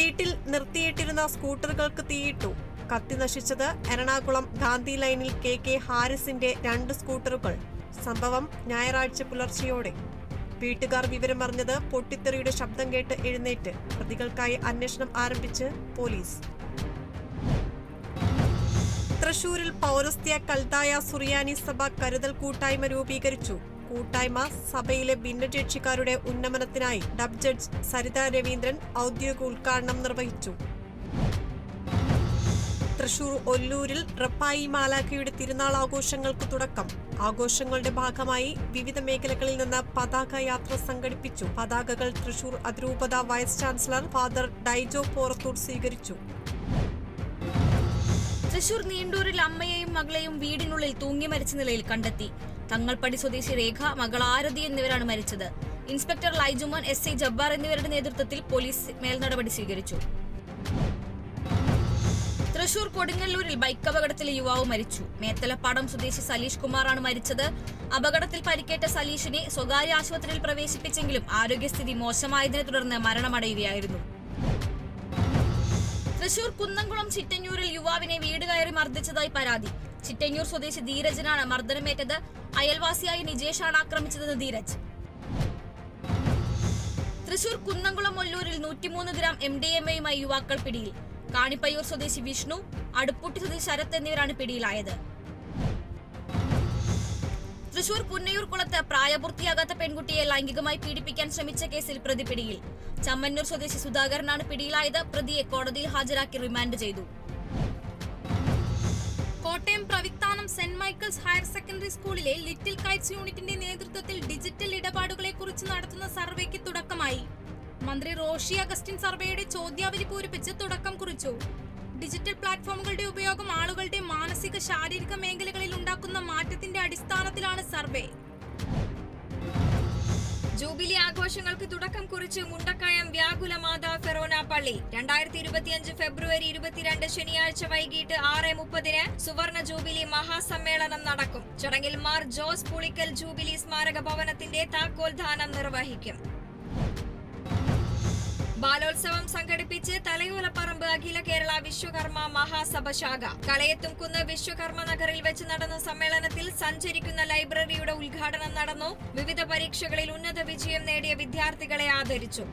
വീട്ടിൽ നിർത്തിയിട്ടിരുന്ന സ്കൂട്ടറുകൾക്ക് തീയിട്ടു. കത്തി നശിച്ചത് എറണാകുളം ഗാന്ധി ലൈനിൽ കെ ഹാരിസിന്റെ 2 സ്കൂട്ടറുകൾ. സംഭവം ഞായറാഴ്ച പുലർച്ചെയോടെ. വീട്ടുകാർ വിവരമറിഞ്ഞത് പൊട്ടിത്തെറിയുടെ ശബ്ദം കേട്ട് എഴുന്നേറ്റ്. പ്രതികൾക്കായി അന്വേഷണം ആരംഭിച്ച് പോലീസ്. തൃശൂരിൽ പൗരസ്ത്യ കൽതായ സുറിയാനി സഭ കരുതൽ കൂട്ടായ്മ രൂപീകരിച്ചു. കൂട്ടായ്മ സഭയിലെ ഭിന്നശേഷിക്കാരുടെ ഉന്നമനത്തിനായി ഡബ് ജഡ്ജ് സരിത രവീന്ദ്രൻ ഔദ്യോഗിക ഉദ്ഘാടനം നിർവഹിച്ചു. തൃശൂർ ഒല്ലൂരിൽ റപ്പായി മാലാഖയുടെ തിരുനാൾ ആഘോഷങ്ങൾക്ക് തുടക്കം. ആഘോഷങ്ങളുടെ ഭാഗമായി വിവിധ മേഖലകളിൽ നിന്ന് പതാക യാത്ര സംഘടിപ്പിച്ചു. പതാകകൾ തൃശൂർ അതിരൂപത വൈസ് ചാൻസലർ ഫാദർ ഡൈജോ പോറത്തൂർ സ്വീകരിച്ചു. തൃശൂർ നീണ്ടൂരിൽ അമ്മയെയും മകളെയും വീടിനുള്ളിൽ തൂങ്ങി മരിച്ച നിലയിൽ കണ്ടെത്തി. തങ്ങൾപ്പടി സ്വദേശി രേഖ, മകൾ ആരതി എന്നിവരാണ് മരിച്ചത്. ഇൻസ്പെക്ടർ ലൈജുമോൻ, SI ജബ്ബാർ എന്നിവരുടെ നേതൃത്വത്തിൽ പോലീസ് മേൽനടപടി സ്വീകരിച്ചു. തൃശൂർ കൊടുങ്ങല്ലൂരിൽ ബൈക്ക് അപകടത്തിൽ യുവാവ് മരിച്ചു. മേത്തലപ്പാടം സ്വദേശി സലീഷ് കുമാറാണ് മരിച്ചത്. അപകടത്തിൽ പരിക്കേറ്റ സലീഷിനെ സ്വകാര്യ ആശുപത്രിയിൽ പ്രവേശിപ്പിച്ചെങ്കിലും ആരോഗ്യസ്ഥിതി മോശമായതിനെ തുടർന്ന് മരണമടയുകയായിരുന്നു. തൃശൂർ കുന്നംകുളം ചിറ്റഞ്ഞൂരിൽ യുവാവിനെ വീട് കയറി മർദ്ദിച്ചതായി പരാതി. ചിറ്റഞ്ഞൂർ സ്വദേശി ധീരജിനാണ് മർദ്ദനമേറ്റത്. അയൽവാസിയായ നിജേഷാണ് ആക്രമിച്ചതെന്ന് ധീരജ്. തൃശൂർ കുന്നംകുളം ഒല്ലൂരിൽ 103 ഗ്രാം MDMA-യുമായി യുവാക്കൾ പിടിയിൽ. കാണിപ്പയ്യൂർ സ്വദേശി വിഷ്ണു, അടുപ്പൂട്ടി സ്വദേശി ശരത് എന്നിവരാണ് പിടിയിലായത്. തൃശൂർ പുന്നയൂർ കുളത്ത് പ്രായപൂർത്തിയാകാത്ത പെൺകുട്ടിയെ ലൈംഗികമായി പീഡിപ്പിക്കാൻ ശ്രമിച്ച കേസിൽ പ്രതി പിടിയിൽ. ചമ്മന്നൂർ സ്വദേശി സുധാകരനാണ് പിടിയിലായത്. പ്രതിയെ കോടതിയിൽ ഹാജരാക്കി റിമാൻഡ് ചെയ്തു. Kottayam Pravithanam saint Michael's higher secondary സ്കൂളിലെ ലിറ്റിൽ കൈറ്റ്സ് യൂണിറ്റിന്റെ നേതൃത്വത്തിൽ ഡിജിറ്റൽ ഇടപാടുകളെ കുറിച്ച് നടത്തുന്ന സർവേക്ക് തുടക്കമായി. മന്ത്രി റോഷി അഗസ്റ്റിൻ സർവേയുടെ ചോദ്യാവലി പൂരിപ്പിച്ച് തുടക്കം കുറിച്ചു. ഡിജിറ്റൽ പ്ലാറ്റ്ഫോമുകളുടെ ഉപയോഗം ആളുകളുടെ മാനസിക ശാരീരിക മേഖലകളിൽ ഉണ്ടാക്കുന്ന മാറ്റത്തിന്റെ അടിസ്ഥാനത്തിലാണ് സർവേ. ജൂബിലി ആഘോഷങ്ങൾക്ക് തുടക്കം കുറിച്ച് മുണ്ടക്കയം വ്യാകുലമാത ഫെറോന പള്ളി. 2025 ഫെബ്രുവരി 22 ശനിയാഴ്ച വൈകിട്ട് 6:30 സുവർണ ജൂബിലി മഹാസമ്മേളനം നടക്കും. ചടങ്ങിൽ മാർ ജോസ് പുളിക്കൽ ജൂബിലി സ്മാരക ഭവനത്തിന്റെ താക്കോൽദാനം നിർവഹിക്കും. ബാലോത്സവം സംഘടിപ്പിച്ച് തലയോലപ്പറമ്പ് അഖില കേരള വിശ്വകർമ്മ മഹാസഭ ശാഖ. കളയത്തുംകുന്ന് വിശ്വകർമ്മ നഗറിൽ വെച്ച് നടന്ന സമ്മേളനത്തിൽ സഞ്ചരിക്കുന്ന ലൈബ്രറിയുടെ ഉദ്ഘാടനം നടന്നു. വിവിധ പരീക്ഷകളിൽ ഉന്നത വിജയം നേടിയ വിദ്യാർത്ഥികളെ ആദരിച്ചു.